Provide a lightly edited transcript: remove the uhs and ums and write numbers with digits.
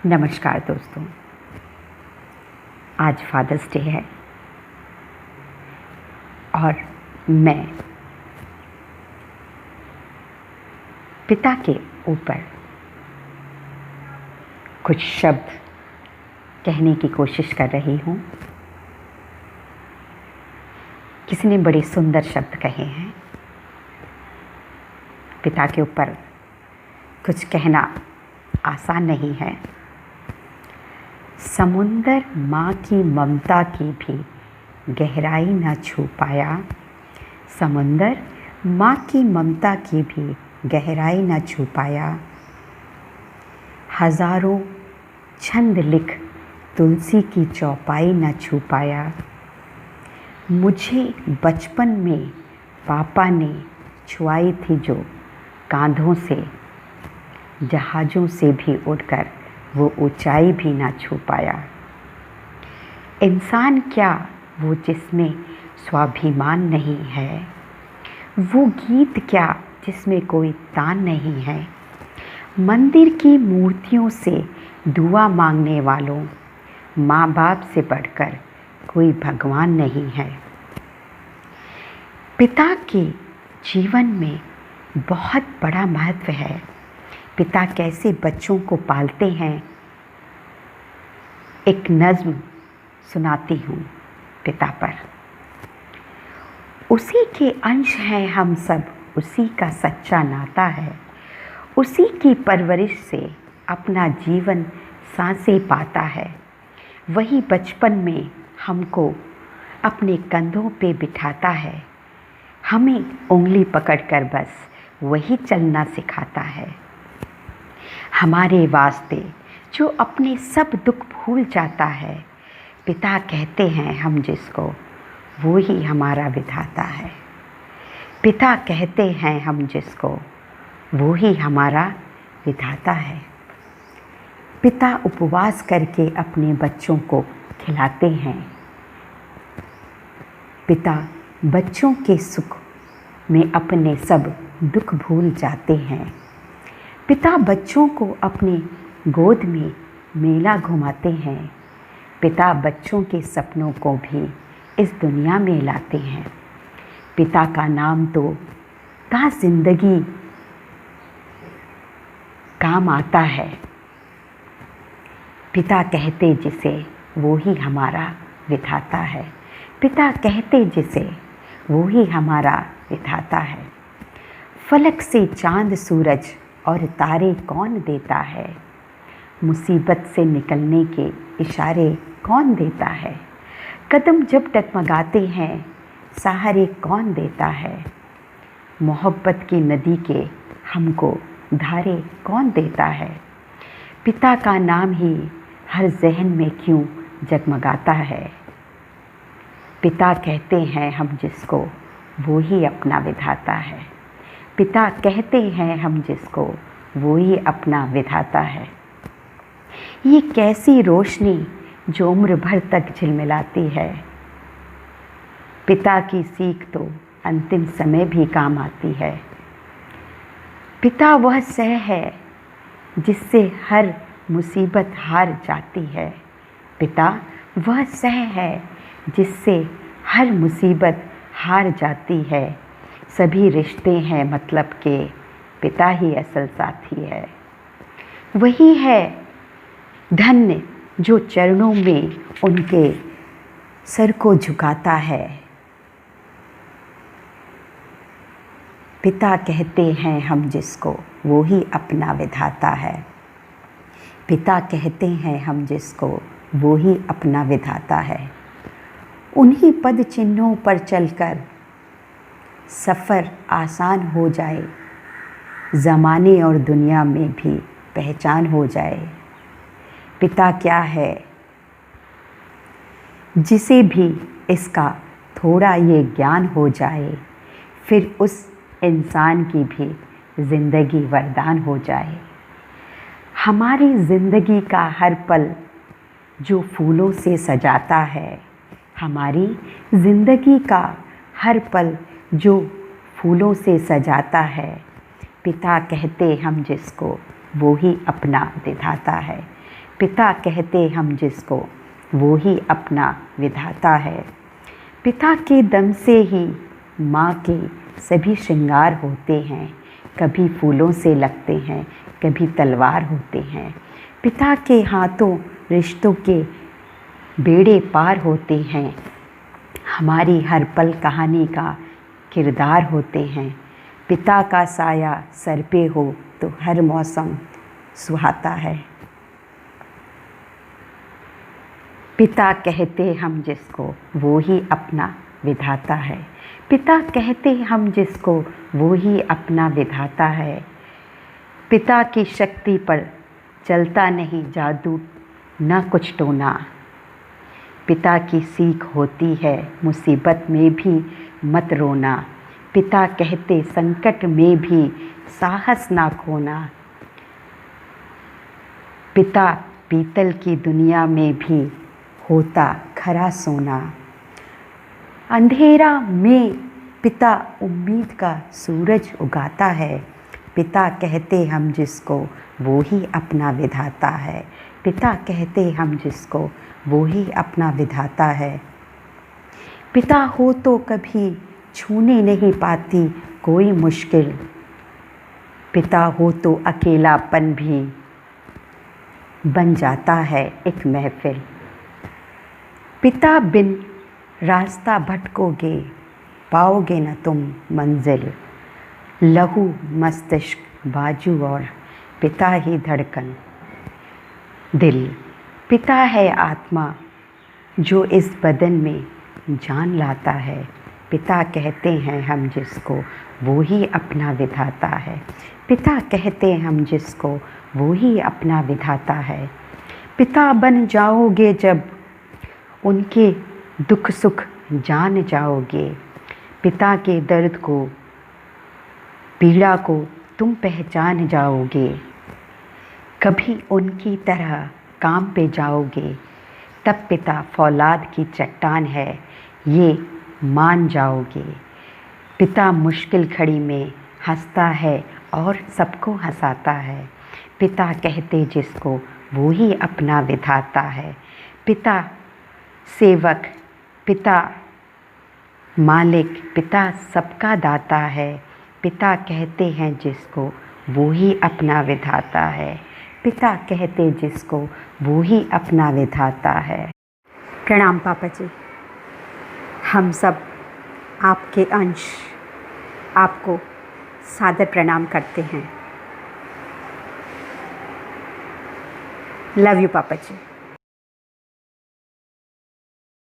नमस्कार दोस्तों। आज फादर्स डे है और मैं पिता के ऊपर कुछ शब्द कहने की कोशिश कर रही हूँ। किसी ने बड़े सुंदर शब्द कहे हैं। पिता के ऊपर कुछ कहना आसान नहीं है। समुंदर माँ की ममता की भी गहराई न छू पाया। समुंदर माँ की ममता की भी गहराई न छू पाया। हजारों छंद लिख तुलसी की चौपाई न छू पाया। मुझे बचपन में पापा ने छुआई थी जो कांधों से, जहाज़ों से भी उड़कर वो ऊंचाई भी ना छू पाया। इंसान क्या वो जिसमें स्वाभिमान नहीं है। वो गीत क्या जिसमें कोई तान नहीं है। मंदिर की मूर्तियों से दुआ मांगने वालों, माँ बाप से बढ़कर कोई भगवान नहीं है। पिता के जीवन में बहुत बड़ा महत्व है। पिता कैसे बच्चों को पालते हैं। एक नज़्म सुनाती हूँ पिता पर। उसी के अंश हैं हम सब, उसी का सच्चा नाता है। उसी की परवरिश से अपना जीवन सांसें पाता है। वही बचपन में हमको अपने कंधों पे बिठाता है। हमें उंगली पकड़कर बस वही चलना सिखाता है। हमारे वास्ते जो अपने सब दुख भूल जाता है। पिता कहते हैं हम जिसको, वो ही हमारा विधाता है। पिता कहते हैं हम जिसको, वो ही हमारा विधाता है। पिता उपवास करके अपने बच्चों को खिलाते हैं। पिता बच्चों के सुख में अपने सब दुख भूल जाते हैं। पिता बच्चों को अपने गोद में मेला घुमाते हैं। पिता बच्चों के सपनों को भी इस दुनिया में लाते हैं। पिता का नाम तो ता जिंदगी काम आता है। पिता कहते जिसे, वो ही हमारा विधाता है। पिता कहते जिसे, वो ही हमारा विधाता है। फलक से चांद सूरज और तारे कौन देता है। मुसीबत से निकलने के इशारे कौन देता है। कदम जब डगमगाते हैं सहारे कौन देता है। मोहब्बत की नदी के हमको धारे कौन देता है। पिता का नाम ही हर जहन में क्यों जगमगाता है। पिता कहते हैं हम जिसको, वो ही अपना विधाता है। पिता कहते हैं हम जिसको, वो ही अपना विधाता है। ये कैसी रोशनी जो उम्र भर तक झिलमिलाती है। पिता की सीख तो अंतिम समय भी काम आती है। पिता वह सह है जिससे हर मुसीबत हार जाती है। पिता वह सह है जिससे हर मुसीबत हार जाती है। सभी रिश्ते हैं मतलब के, पिता ही असल साथी है। वही है धन्य जो चरणों में उनके सर को झुकाता है। पिता कहते हैं हम जिसको, वो ही अपना विधाता है। पिता कहते हैं हम जिसको, वो ही अपना विधाता है। उन्हीं पद चिन्हों पर चलकर सफ़र आसान हो जाए। ज़माने और दुनिया में भी पहचान हो जाए। पिता क्या है जिसे भी इसका थोड़ा ये ज्ञान हो जाए, फिर उस इंसान की भी ज़िंदगी वरदान हो जाए। हमारी ज़िंदगी का हर पल जो फूलों से सजाता है। हमारी ज़िंदगी का हर पल जो फूलों से सजाता है। पिता कहते हम जिसको, वो ही अपना विधाता है। पिता कहते हम जिसको वो ही अपना विधाता है। पिता के दम से ही माँ के सभी श्रृंगार होते हैं, कभी फूलों से लगते हैं, कभी तलवार होते हैं। पिता के हाथों रिश्तों के बेड़े पार होते हैं, हमारी हर पल कहानी का किरदार होते हैं। पिता का साया सर पे हो तो हर मौसम सुहाता है। पिता कहते हम जिसको वो ही अपना विधाता है। पिता कहते हम जिसको वो ही अपना विधाता है। पिता की शक्ति पर चलता नहीं जादू, न कुछ टोना। पिता की सीख होती है मुसीबत में भी मत रोना। पिता कहते संकट में भी साहस ना खोना। पिता पीतल की दुनिया में भी होता खरा सोना। अंधेरा में पिता उम्मीद का सूरज उगाता है। पिता कहते हम जिसको वो ही अपना विधाता है। पिता कहते हम जिसको वो ही अपना विधाता है। पिता हो तो कभी छूने नहीं पाती कोई मुश्किल। पिता हो तो अकेलापन भी बन जाता है एक महफिल। पिता बिन रास्ता भटकोगे, पाओगे न तुम मंजिल। लहू मस्तिष्क बाजू और पिता ही धड़कन दिल। पिता है आत्मा जो इस बदन में जान लाता है। पिता कहते हैं हम जिसको वो ही अपना विधाता है। पिता कहते हम जिसको वो ही अपना विधाता है। पिता बन जाओगे जब उनके दुख सुख जान जाओगे। पिता के दर्द को, पीड़ा को तुम पहचान जाओगे। कभी उनकी तरह काम पे जाओगे, तब पिता फौलाद की चट्टान है ये मान जाओगे। पिता मुश्किल घड़ी में हंसता है और सबको हंसाता है। पिता कहते जिसको वो ही अपना विधाता है। पिता सेवक, पिता मालिक, पिता सबका दाता है। पिता कहते हैं जिसको वो ही अपना विधाता है। पिता कहते जिसको वो ही अपना विधाता है। प्रणाम पापा जी। हम सब आपके अंश आपको सादर प्रणाम करते हैं। लव यू पापा जी।